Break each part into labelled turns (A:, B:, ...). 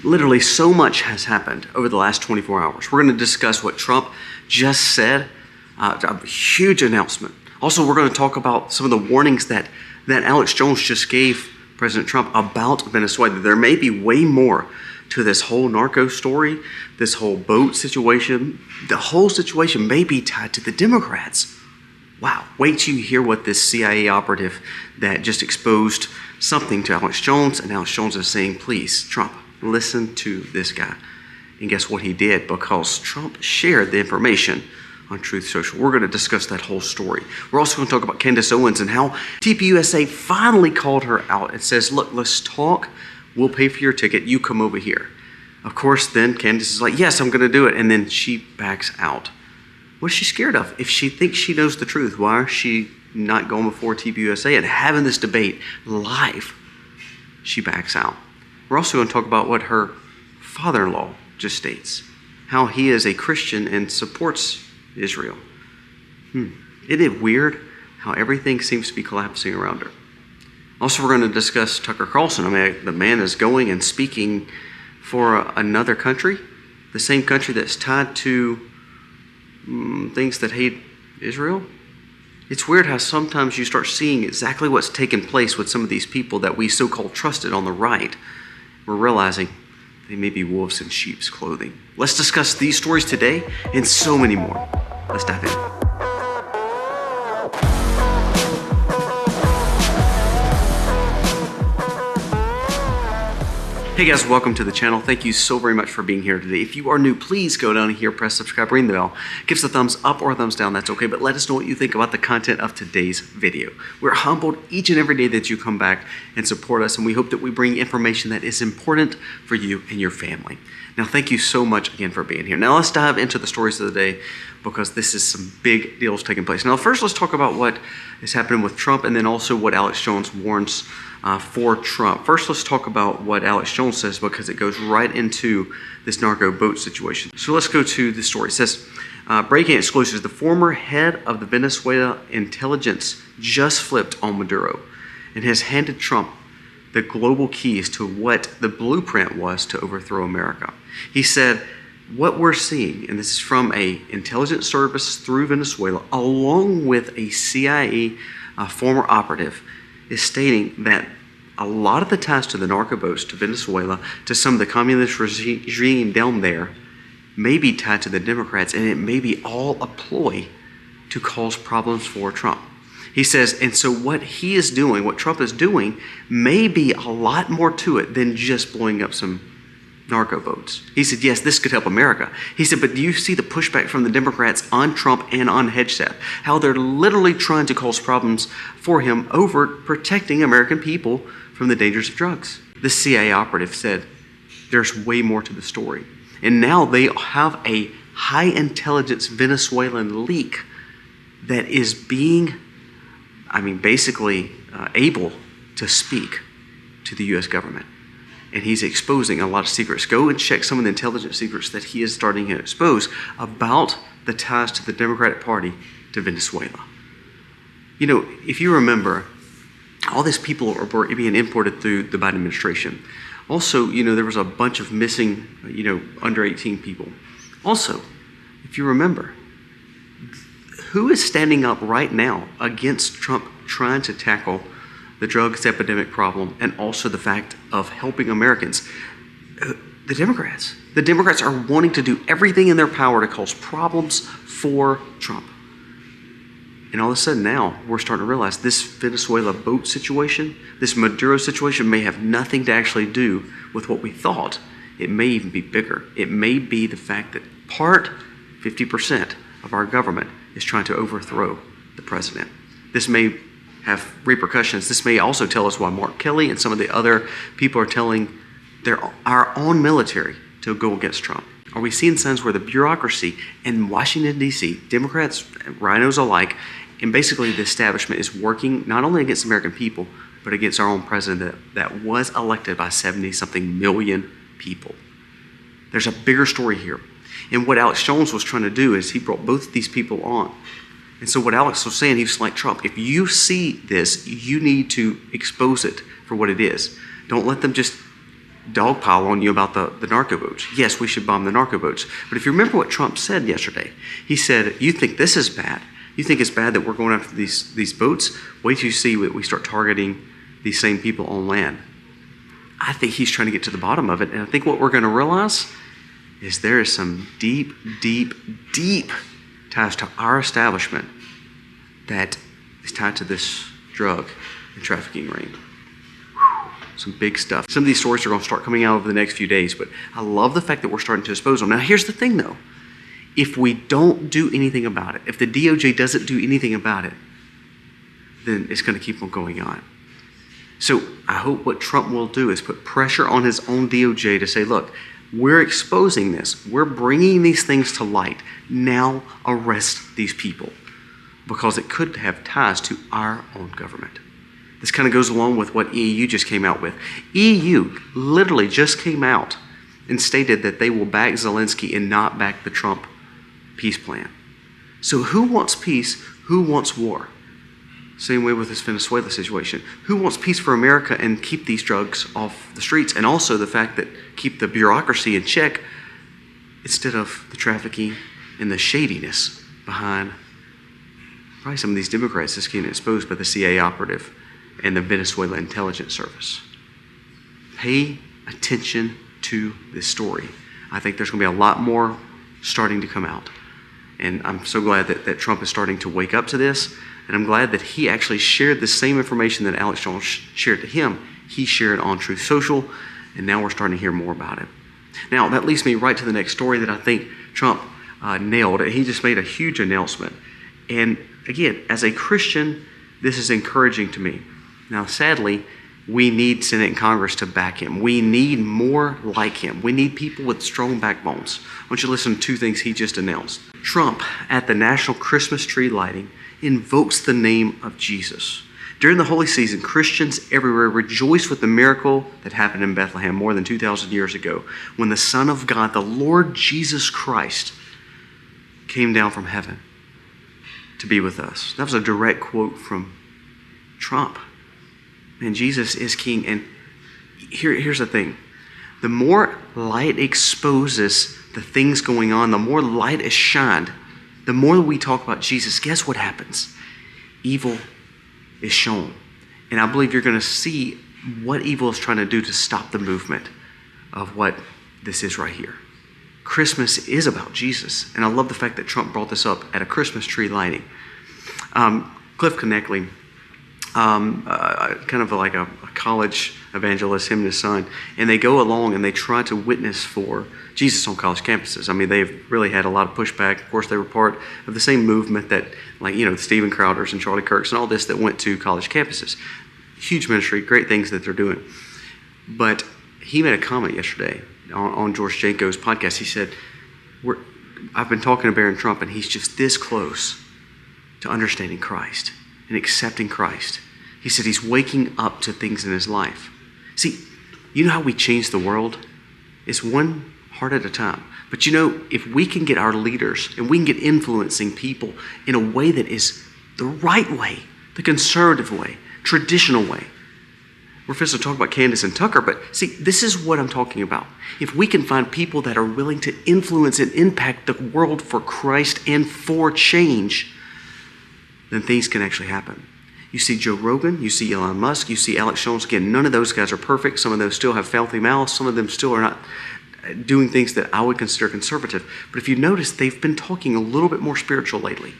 A: Literally so much has happened over the last 24 hours. We're going to discuss what Trump just said, a huge announcement. Also, we're going to talk about some of the warnings that Alex Jones just gave President Trump about Venezuela. There may be way more to this whole narco story, this whole boat situation. The whole situation may be tied to the Democrats. Wow, wait till you hear what this CIA operative that just exposed something to Alex Jones, and Alex Jones is saying, please, Trump, listen to this guy. And guess what he did? Because Trump shared the information on Truth Social. We're going to discuss that whole story. We're also going to talk about Candace Owens and how TPUSA finally called her out and says, look, let's talk. We'll pay for your ticket. You come over here. Of course, then Candace is like, yes, I'm going to do it. And then she backs out. What is she scared of? If she thinks she knows the truth, why is she not going before TPUSA and having this debate live? She backs out. We're also going to talk about what her father-in-law just states, how he is a Christian and supports Israel. Isn't it weird how everything seems to be collapsing around her? Also, we're going to discuss Tucker Carlson. I mean, the man is going and speaking for another country, the same country that's tied to things that hate Israel. It's weird how sometimes you start seeing exactly what's taking place with some of these people that we so-called trusted on the right. We're realizing they may be wolves in sheep's clothing. Let's discuss these stories today and so many more. Let's dive in. Hey guys, welcome to the channel. Thank you so very much for being here today. If you are new, please go down here, press subscribe, ring the bell. Give us a thumbs up or a thumbs down, that's okay, but let us know what you think about the content of today's video. We're humbled each and every day that you come back and support us, and we hope that we bring information that is important for you and your family. Now, thank you so much again for being here. Now, let's dive into the stories of the day because this is some big deals taking place. Now, first, let's talk about what is happening with Trump and then also what Alex Jones warns for Trump. First, let's talk about what Alex Jones says because it goes right into this narco boat situation. So let's go to the story. It says, breaking exclusives, the former head of the Venezuela intelligence just flipped on Maduro and has handed Trump the global keys to what the blueprint was to overthrow America. He said, what we're seeing, and this is from an intelligence service through Venezuela, along with a CIA former operative, is stating that a lot of the ties to the narco boats, to Venezuela, to some of the communist regime down there, may be tied to the Democrats, and it may be all a ploy to cause problems for Trump. He says, and so what he is doing, what Trump is doing, may be a lot more to it than just blowing up some narco boats. He said, yes, this could help America. He said, but do you see the pushback from the Democrats on Trump and on Hedgehog? How they're literally trying to cause problems for him over protecting American people from the dangers of drugs. The CIA operative said, there's way more to the story. And now they have a high intelligence Venezuelan leak that is being, basically able to speak to the U.S. government. And he's exposing a lot of secrets. Go and check some of the intelligence secrets that he is starting to expose about the ties to the Democratic Party to Venezuela. You know, if you remember, all these people were being imported through the Biden administration. Also, there was a bunch of missing, under 18 people. Also, if you remember, who is standing up right now against Trump trying to tackle the drugs epidemic problem and also the fact of helping Americans? The Democrats. The Democrats are wanting to do everything in their power to cause problems for Trump. And all of a sudden now, we're starting to realize this Venezuela boat situation, this Maduro situation may have nothing to actually do with what we thought. It may even be bigger. It may be the fact that 50% of our government is trying to overthrow the president. This may have repercussions. This may also tell us why Mark Kelly and some of the other people are telling our own military to go against Trump. Are we seeing signs where the bureaucracy in Washington, D.C., Democrats, rhinos alike, and basically the establishment is working not only against American people, but against our own president that was elected by 70-something million people? There's a bigger story here. And what Alex Jones was trying to do is he brought both of these people on. And so what Alex was saying, he was like, Trump, if you see this, you need to expose it for what it is. Don't let them just dogpile on you about the narco boats. Yes, we should bomb the narco boats. But if you remember what Trump said yesterday, he said, you think this is bad? You think it's bad that we're going after these boats? Wait till you see that we start targeting these same people on land. I think he's trying to get to the bottom of it. And I think what we're going to realize is there is some deep, deep, deep ties to our establishment that is tied to this drug and trafficking ring. Some big stuff. Some of these stories are going to start coming out over the next few days, but I love the fact that we're starting to expose them. Now, here's the thing, though. If we don't do anything about it, if the DOJ doesn't do anything about it, then it's going to keep on going on. So I hope what Trump will do is put pressure on his own DOJ to say, look, we're exposing this. We're bringing these things to light. Now arrest these people, because it could have ties to our own government. This kind of goes along with what EU just came out with. EU literally just came out and stated that they will back Zelensky and not back the Trump peace plan. So who wants peace? Who wants war? Same way with this Venezuela situation. Who wants peace for America and keep these drugs off the streets? And also the fact that keep the bureaucracy in check instead of the trafficking and the shadiness behind probably some of these Democrats that's getting exposed by the CIA operative and the Venezuela intelligence service. Pay attention to this story. I think there's going to be a lot more starting to come out. And I'm so glad that Trump is starting to wake up to this. And I'm glad that he actually shared the same information that Alex Jones shared to him. He shared on Truth Social, and now we're starting to hear more about it. Now, that leads me right to the next story that I think Trump nailed. He just made a huge announcement. And again, as a Christian, this is encouraging to me. Now, sadly, we need Senate and Congress to back him. We need more like him. We need people with strong backbones. I want you to listen to two things he just announced. Trump, at the National Christmas Tree Lighting, invokes the name of Jesus. During the holy season, Christians everywhere rejoice with the miracle that happened in Bethlehem more than 2,000 years ago, when the Son of God, the Lord Jesus Christ, came down from heaven to be with us. That was a direct quote from Trump. And Jesus is king. And here's the thing. The more light exposes the things going on, the more light is shined, the more we talk about Jesus, guess what happens? Evil is shown. And I believe you're going to see what evil is trying to do to stop the movement of what this is right here. Christmas is about Jesus. And I love the fact that Trump brought this up at a Christmas tree lighting. Cliff Conneckley, kind of like a college evangelist, him and his son, and they go along and they try to witness for Jesus on college campuses. I mean, they've really had a lot of pushback. Of course, they were part of the same movement that, like, the Stephen Crowders and Charlie Kirks and all this that went to college campuses. Huge ministry, great things that they're doing. But he made a comment yesterday on George Janko's podcast. He said, I've been talking to Barron Trump, and he's just this close to understanding Christ and accepting Christ. He said he's waking up to things in his life. See, you know how we change the world? It's one heart at a time. But if we can get our leaders and we can get influencing people in a way that is the right way, the conservative way, traditional way. We're supposed to talk about Candace and Tucker, but see, this is what I'm talking about. If we can find people that are willing to influence and impact the world for Christ and for change, then things can actually happen. You see Joe Rogan, you see Elon Musk, you see Alex Jones. Again, none of those guys are perfect. Some of those still have filthy mouths. Some of them still are not doing things that I would consider conservative. But if you notice, they've been talking a little bit more spiritual lately.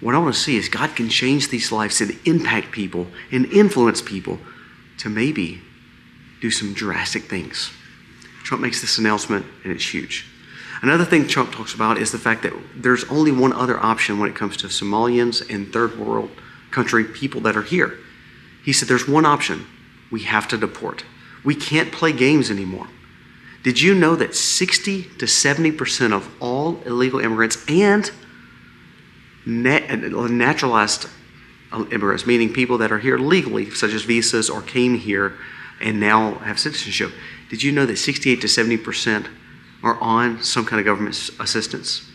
A: What I want to see is God can change these lives and impact people and influence people to maybe do some drastic things. Trump makes this announcement, and it's huge. Another thing Trump talks about is the fact that there's only one other option when it comes to Somalians and third world country people that are here. He said there's one option. We have to deport. We can't play games anymore. Did you know that 60 to 70% of all illegal immigrants and naturalized immigrants, meaning people that are here legally, such as visas or came here and now have citizenship, did you know that 68 to 70% are on some kind of government assistance?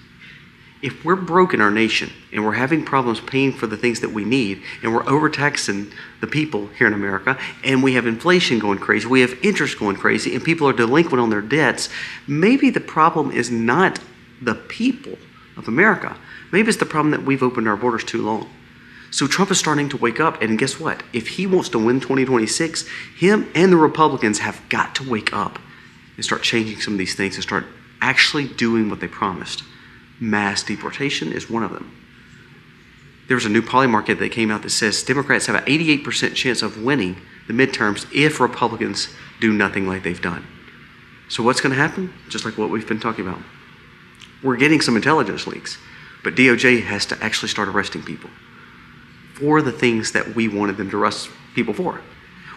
A: If we're broke in our nation and we're having problems paying for the things that we need and we're overtaxing the people here in America and we have inflation going crazy, we have interest going crazy and people are delinquent on their debts, maybe the problem is not the people of America. Maybe it's the problem that we've opened our borders too long. So Trump is starting to wake up, and guess what? If he wants to win 2026, him and the Republicans have got to wake up and start changing some of these things and start actually doing what they promised. Mass deportation is one of them. There was a new poll market that came out that says Democrats have an 88% chance of winning the midterms if Republicans do nothing like they've done. So what's going to happen? Just like what we've been talking about. We're getting some intelligence leaks, but DOJ has to actually start arresting people for the things that we wanted them to arrest people for.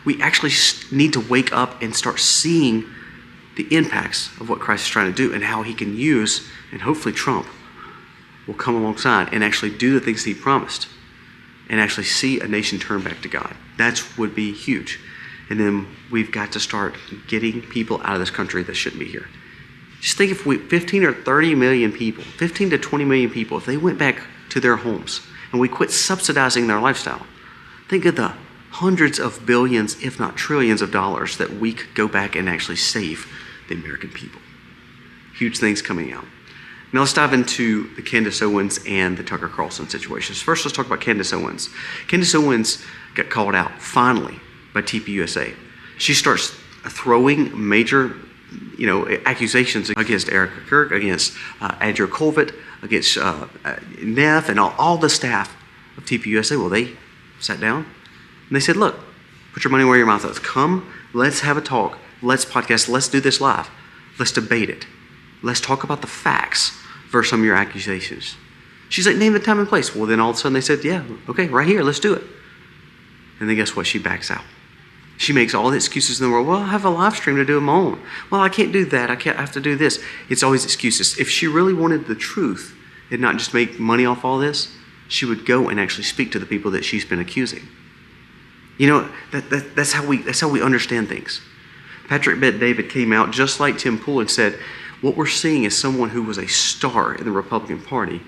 A: We actually need to wake up and start seeing the impacts of what Christ is trying to do and how he can use, and hopefully Trump will come alongside and actually do the things he promised and actually see a nation turn back to God. That would be huge. And then we've got to start getting people out of this country that shouldn't be here. Just think if 15 or 30 million people, 15 to 20 million people, if they went back to their homes and we quit subsidizing their lifestyle, think of the hundreds of billions, if not trillions of dollars that we could go back and actually save the American people. Huge things coming out. Now let's dive into the Candace Owens and the Tucker Carlson situations. First, let's talk about Candace Owens. Candace Owens got called out, finally, by TPUSA. She starts throwing major accusations against Erica Kirk, against Andrew Colvett, against Neff, and all the staff of TPUSA. Well, they sat down and they said, look, put your money where your mouth is. Come, let's have a talk. Let's podcast. Let's do this live. Let's debate it. Let's talk about the facts versus some of your accusations. She's like, name the time and place. Well, then all of a sudden they said, yeah, okay, right here, let's do it. And then guess what? She backs out. She makes all the excuses in the world. Well, I have a live stream to do my own. Well, I can't do that. I have to do this. It's always excuses. If she really wanted the truth and not just make money off all this, she would go and actually speak to the people that she's been accusing. You know, that's how we understand things. Patrick Bet-David came out just like Tim Pool and said, what we're seeing is someone who was a star in the Republican Party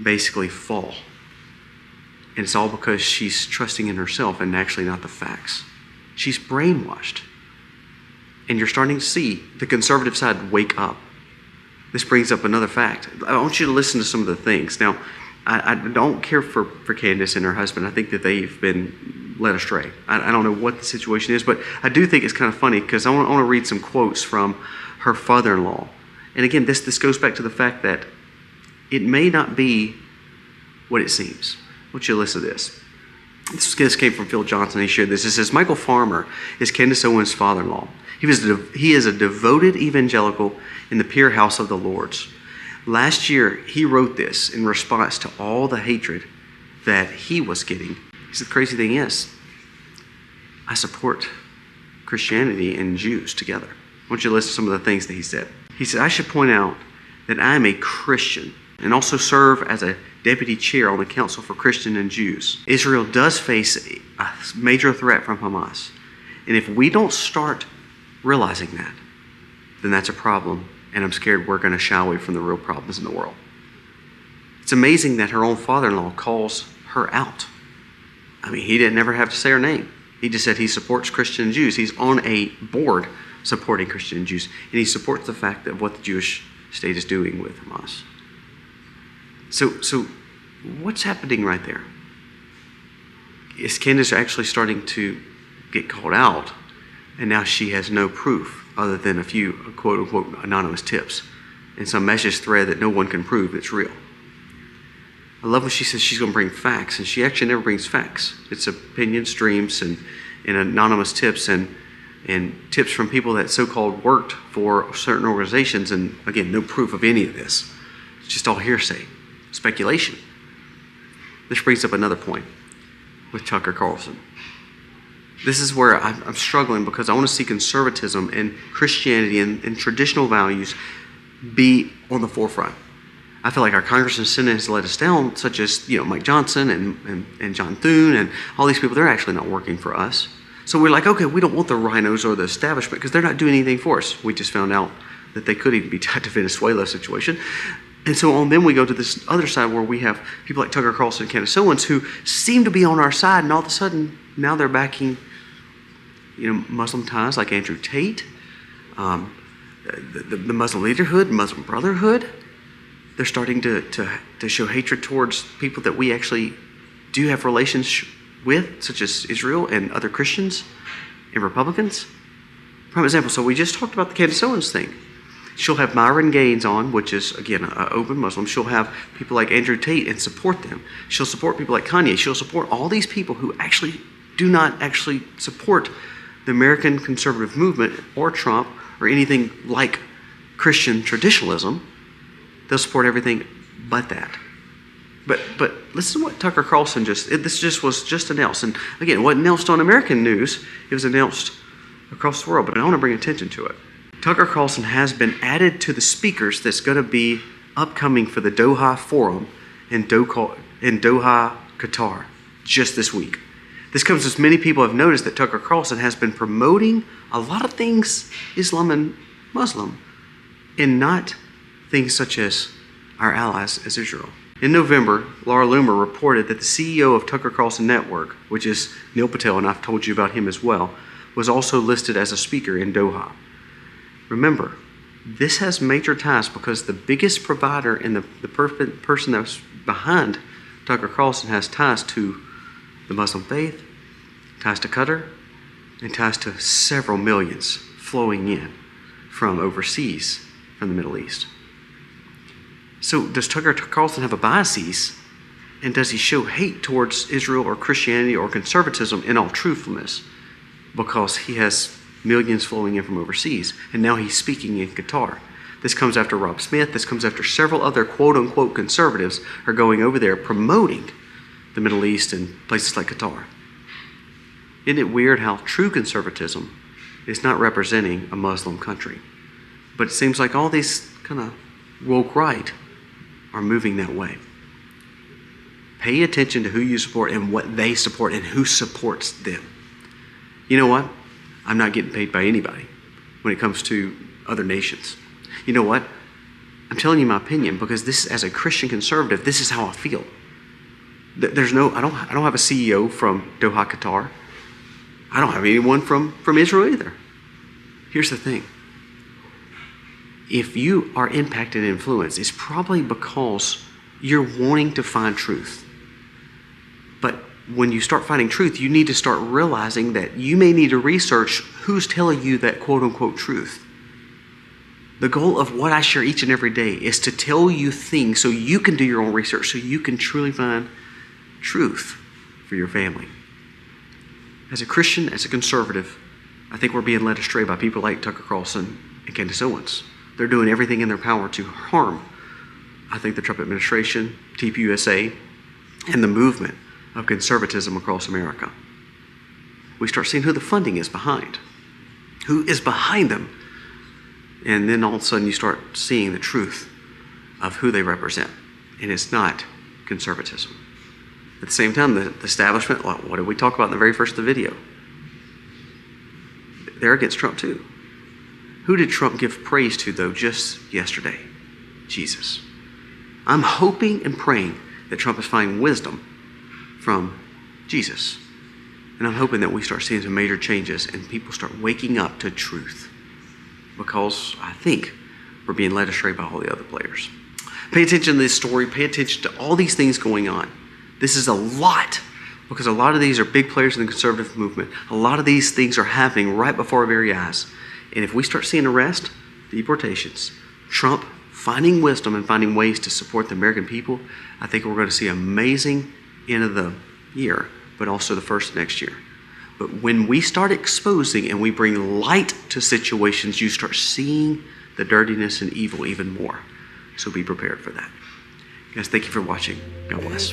A: basically fall. And it's all because she's trusting in herself and actually not the facts. She's brainwashed. And you're starting to see the conservative side wake up. This brings up another fact. I want you to listen to some of the things. Now, I don't care for Candace and her husband. I think that they've been led astray. I don't know what the situation is, but I do think it's kind of funny because I want to read some quotes from her father-in-law. And again, this goes back to the fact that it may not be what it seems. I want you to listen to this. This came from Phil Johnson. He shared this. It says, Michael Farmer is Candace Owens' father-in-law. He is a devoted evangelical in the pure house of the Lord's. Last year, he wrote this in response to all the hatred that he was getting. He said, the crazy thing is, I support Christianity and Jews together. I want you to listen to some of the things that he said. He said, I should point out that I am a Christian and also serve as a deputy chair on the Council for Christians and Jews. Israel does face a major threat from Hamas. And if we don't start realizing that, then that's a problem. And I'm scared we're going to shy away from the real problems in the world. It's amazing that her own father-in-law calls her out. I mean, he didn't ever have to say her name. He just said he supports Christian and Jews. He's on a board supporting Christian and Jews. And he supports the fact of what the Jewish state is doing with Hamas. So what's happening right there? Is Candace actually starting to get called out, and now she has no proof other than a few quote-unquote anonymous tips and some message thread that no one can prove it's real? I love when she says she's going to bring facts, and she actually never brings facts. It's opinions, dreams, and anonymous tips and tips from people that so-called worked for certain organizations, and again, no proof of any of this. It's just all hearsay, speculation. This brings up another point with Tucker Carlson. This is where I'm struggling because I want to see conservatism and Christianity and traditional values be on the forefront. I feel like our Congress and Senate has let us down, such as Mike Johnson and John Thune and all these people. They're actually not working for us. So we're like, okay, we don't want the rhinos or the establishment because they're not doing anything for us. We just found out that they could even be tied to Venezuela situation. And so on, then we go to this other side where we have people like Tucker Carlson and Candace Owens who seem to be on our side, and all of a sudden now they're backing, Muslim ties like Andrew Tate, the Muslim Leaderhood, Muslim Brotherhood. They're starting to show hatred towards people that we actually do have relations with, such as Israel and other Christians and Republicans. Prime example. So we just talked about the Candace Owens thing. She'll have Myron Gaines on, which is, again, an open Muslim. She'll have people like Andrew Tate and support them. She'll support people like Kanye. She'll support all these people who actually do not actually support the American conservative movement or Trump or anything like Christian traditionalism. They'll support everything but that. But listen to what Tucker Carlson was just announced. And again, it wasn't announced on American news. It was announced across the world. But I want to bring attention to it. Tucker Carlson has been added to the speakers that's going to be upcoming for the Doha Forum in Doha, Qatar, just this week. This comes as many people have noticed that Tucker Carlson has been promoting a lot of things Islam and Muslim, and not things such as our allies as Israel. In November, Laura Loomer reported that the CEO of Tucker Carlson Network, which is Neil Patel, and I've told you about him as well, was also listed as a speaker in Doha. Remember, this has major ties because the biggest provider and the person that's behind Tucker Carlson has ties to the Muslim faith, ties to Qatar, and ties to several millions flowing in from overseas, from the Middle East. So does Tucker Carlson have a biases, and does he show hate towards Israel or Christianity or conservatism in all truthfulness because he has millions flowing in from overseas, and now he's speaking in Qatar? This comes after Rob Smith. This comes after several other quote-unquote conservatives are going over there promoting the Middle East and places like Qatar. Isn't it weird how true conservatism is not representing a Muslim country? But it seems like all these kind of woke right are moving that way. Pay attention to who you support and what they support and who supports them. You know what? I'm not getting paid by anybody when it comes to other nations. You know what? I'm telling you my opinion because this, as a Christian conservative, this is how I feel. I don't have a CEO from Doha, Qatar. I don't have anyone from Israel either. Here's the thing. If you are impacted and influenced, it's probably because you're wanting to find truth. But when you start finding truth, you need to start realizing that you may need to research who's telling you that quote-unquote truth. The goal of what I share each and every day is to tell you things so you can do your own research, so you can truly find truth for your family. As a Christian, as a conservative, I think we're being led astray by people like Tucker Carlson and Candace Owens. They're doing everything in their power to harm, I think, the Trump administration, TPUSA, and the movement of conservatism across America. We start seeing who the funding is behind, who is behind them, and then all of a sudden you start seeing the truth of who they represent, and it's not conservatism. At the same time, the establishment, what did we talk about in the very first of the video? They're against Trump too. Who did Trump give praise to, though, just yesterday? Jesus. I'm hoping and praying that Trump is finding wisdom from Jesus. And I'm hoping that we start seeing some major changes and people start waking up to truth. Because I think we're being led astray by all the other players. Pay attention to this story. Pay attention to all these things going on. This is a lot, because a lot of these are big players in the conservative movement. A lot of these things are happening right before our very eyes. And if we start seeing arrests, deportations, Trump finding wisdom and finding ways to support the American people, I think we're going to see an amazing end of the year, but also the first of next year. But when we start exposing and we bring light to situations, you start seeing the dirtiness and evil even more. So be prepared for that. Guys, thank you for watching. God bless.